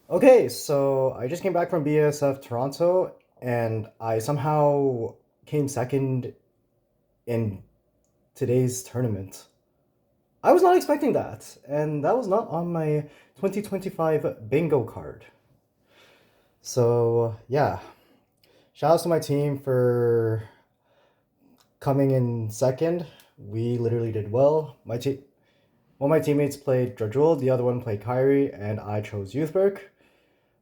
Okay, so I just came back from BSF Toronto and I somehow came second in today's tournament. I was not expecting that, and that was not on my 2025 bingo card. So, yeah, shout out to my team for coming in second. We literally did well. One of my teammates played Drajul, the other one played Kyrie, and I chose YOUTHBERK.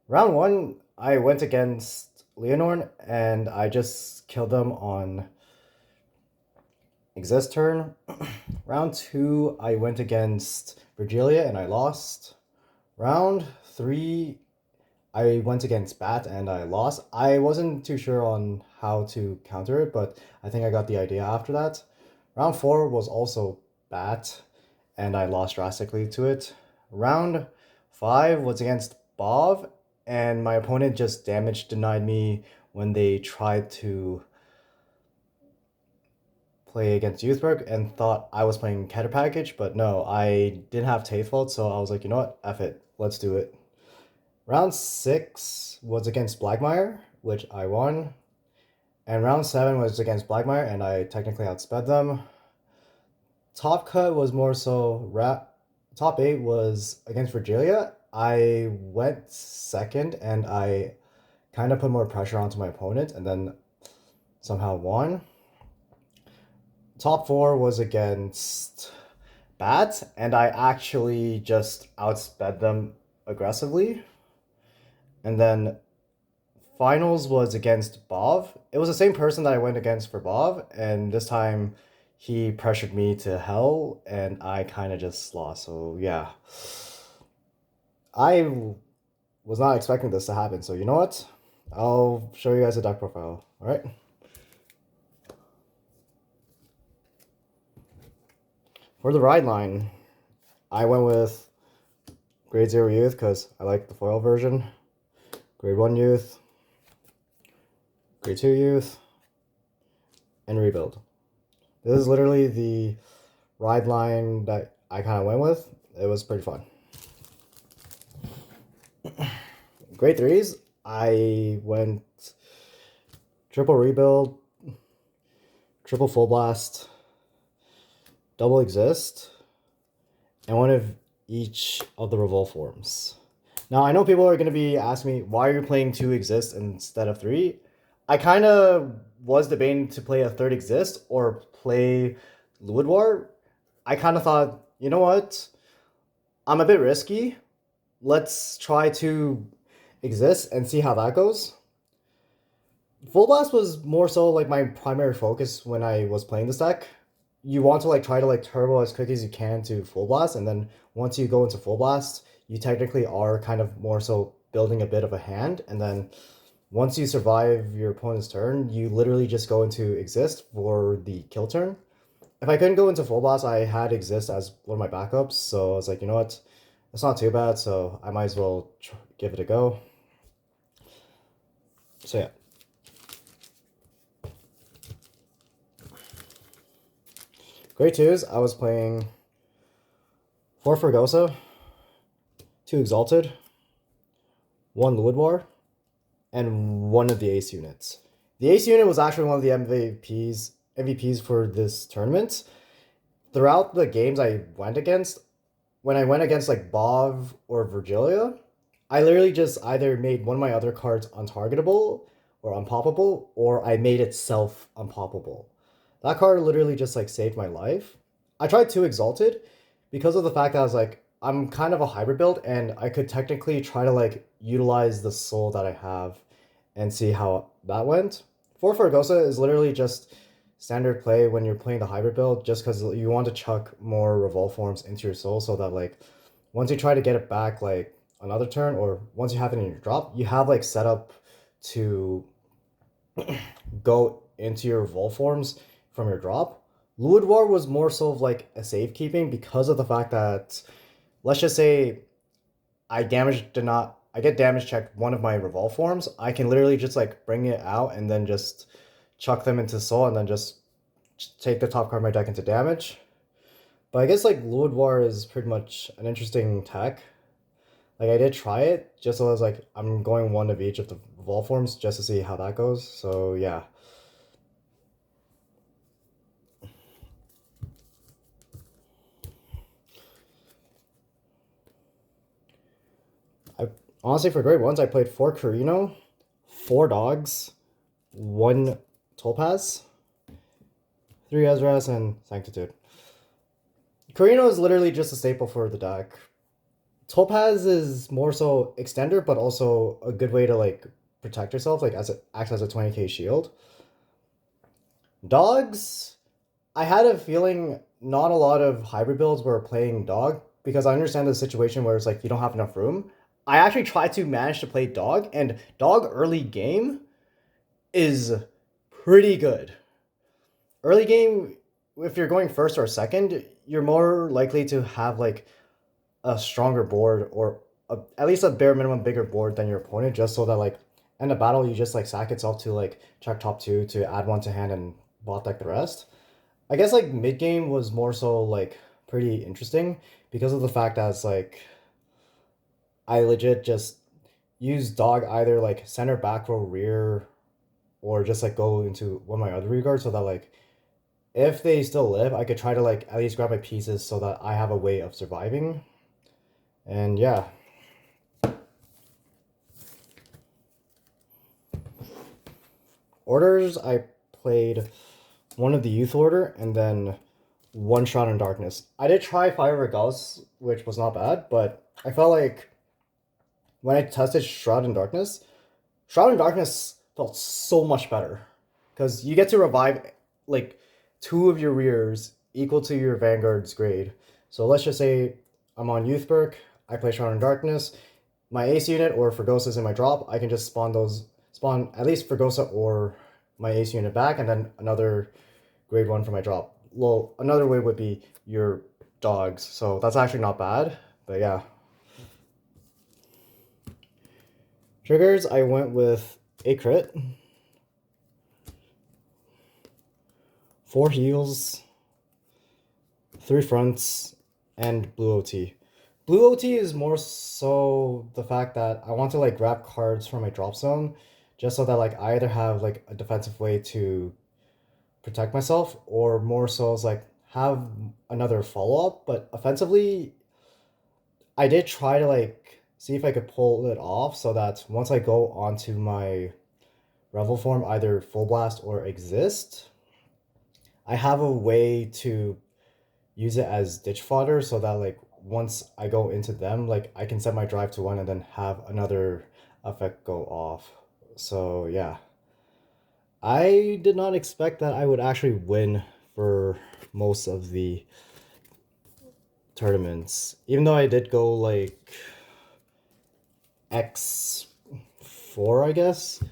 Round one, I went against Leonor and I just killed them on exist turn. Round two, I went against Virgilia and I lost. Round three, I went against Bat and I lost. I wasn't too sure on how to counter it, but I think I got the idea after that. Round four was also Bat and I lost drastically to it. Round five was against Bov, and my opponent just damage denied me when they tried to play against YOUTHBERK and thought I was playing Catter Package, but no, I didn't have Tayfault, so I was like, you know what, F it, let's do it. Round six was against Blackmire, which I won. And round seven was against Blackmire, and I technically outsped them. Top cut was more so top eight was against Virgilia. I went second and I kind of put more pressure onto my opponent and then somehow won. Top four was against Bat, and I actually just outsped them aggressively. And then finals was against Bov. It was the same person that I went against for Bov, and this time he pressured me to hell, and I kind of just lost. So yeah, I was not expecting this to happen. So you know what? I'll show you guys a deck profile. All right. For the ride line, I went with Grade 0 Youth because I like the foil version. Grade 1 Youth, Grade 2 Youth, and Rebuild. This is literally the ride line that I kind of went with. It was pretty fun. Grade 3s, I went triple Rebuild, triple Full Blast, double Exist, and one of each of the Revolve forms. Now, I know people are going to be asking me, why are you playing 2 Exist instead of 3? I kind of was debating to play a third Exist or play Luid War. I kind of thought, you know what? I'm a bit risky. Let's try to Exist and see how that goes. Full Blast was more so like my primary focus when I was playing this deck. You want to like try to like turbo as quick as you can to Full Blast, and then once you go into Full Blast, you technically are kind of more so building a bit of a hand, and then once you survive your opponent's turn, you literally just go into Exist for the kill turn. If I couldn't go into Full Blast, I had Exist as one of my backups, so I was like, you know what, it's not too bad, so I might as well give it a go. So yeah. Grade 2s, I was playing 4 Fergosa, 2 Exalted, 1 Luid War, and 1 of the Ace units. The Ace unit was actually one of the MVPs for this tournament. Throughout the games I went against, when I went against like Bov or Virgilia, I literally just either made one of my other cards untargetable or unpoppable, or I made itself unpoppable. That card literally just like saved my life. I tried 2 Exalted because of the fact that I was like, I'm kind of a hybrid build and I could technically try to like utilize the soul that I have and see how that went. 4 Fergosa is literally just standard play when you're playing the hybrid build, just because you want to chuck more revolve forms into your soul so that like once you try to get it back like another turn, or once you have it in your drop, you have like set up to go into your revolve forms from your drop. Luid War was more so of like a safekeeping because of the fact that, let's just say I get damage checked one of my revolve forms, I can literally just like bring it out and then just chuck them into soul and then just take the top card of my deck into damage. But I guess like Luid War is pretty much an interesting tech. Like I did try it just so I was like I'm going one of each of the evolve forms just to see how that goes. So yeah. I honestly for grade ones I played 4 Carino, 4 Dogs, 1 Topaz, 3 Ezreal, and Sanctitude. Carino is literally just a staple for the deck. Topaz is more so extender, but also a good way to like protect yourself, like as it acts as a 20k shield. Dogs, I had a feeling not a lot of hybrid builds were playing dog because I understand the situation where it's like you don't have enough room. I actually tried to manage to play dog, and dog early game is pretty good. Early game, if you're going first or second, you're more likely to have like a stronger board or at least a bare minimum bigger board than your opponent, just so that like in the battle you just like sack itself to like check top two to add one to hand and bot deck the rest. I guess like mid game was more so like pretty interesting because of the fact that it's like I legit just use dog either like center, back row, rear, or just like go into one of my other regards so that like if they still live, I could try to like at least grab my pieces so that I have a way of surviving. And yeah. Orders, I played one of the youth order and then one Shroud in Darkness. I did try Fire Regals, which was not bad, but I felt like when I tested Shroud in Darkness felt so much better. Because you get to revive like 2 of your rears equal to your Vanguard's grade. So let's just say I'm on YOUTHBERK, I play Shroud in Darkness, my ace unit or Fergosa's in my drop, I can just spawn at least Fergosa or my ace unit back, and then another grade 1 for my drop. Well, another way would be your dogs, so that's actually not bad, but yeah. Triggers, I went with a crit, 4 heals, 3 fronts, and blue OT. Blue OT is more so the fact that I want to like grab cards from my drop zone just so that like I either have like a defensive way to protect myself or more so as like have another follow-up. But offensively, I did try to like see if I could pull it off so that once I go onto my Revel form, either Full Blast or Exist, I have a way to use it as ditch fodder so that like once I go into them, like I can set my drive to 1 and then have another effect go off. So yeah. I did not expect that I would actually win for most of the tournaments. Even though I did go like X4, I guess,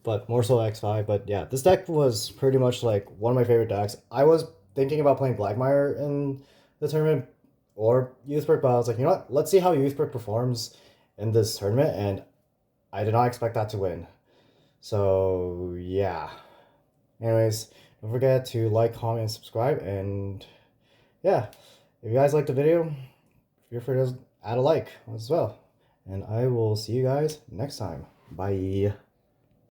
but more so X5. But yeah, this deck was pretty much like one of my favorite decks. I was thinking about playing Blackmire in the tournament or YOUTHBERK, but I was like, you know what? Let's see how YOUTHBERK performs in this tournament, and I did not expect that to win. So yeah. Anyways, don't forget to like, comment, and subscribe, and yeah, if you guys liked the video, feel free to add a like as well. And I will see you guys next time. Bye.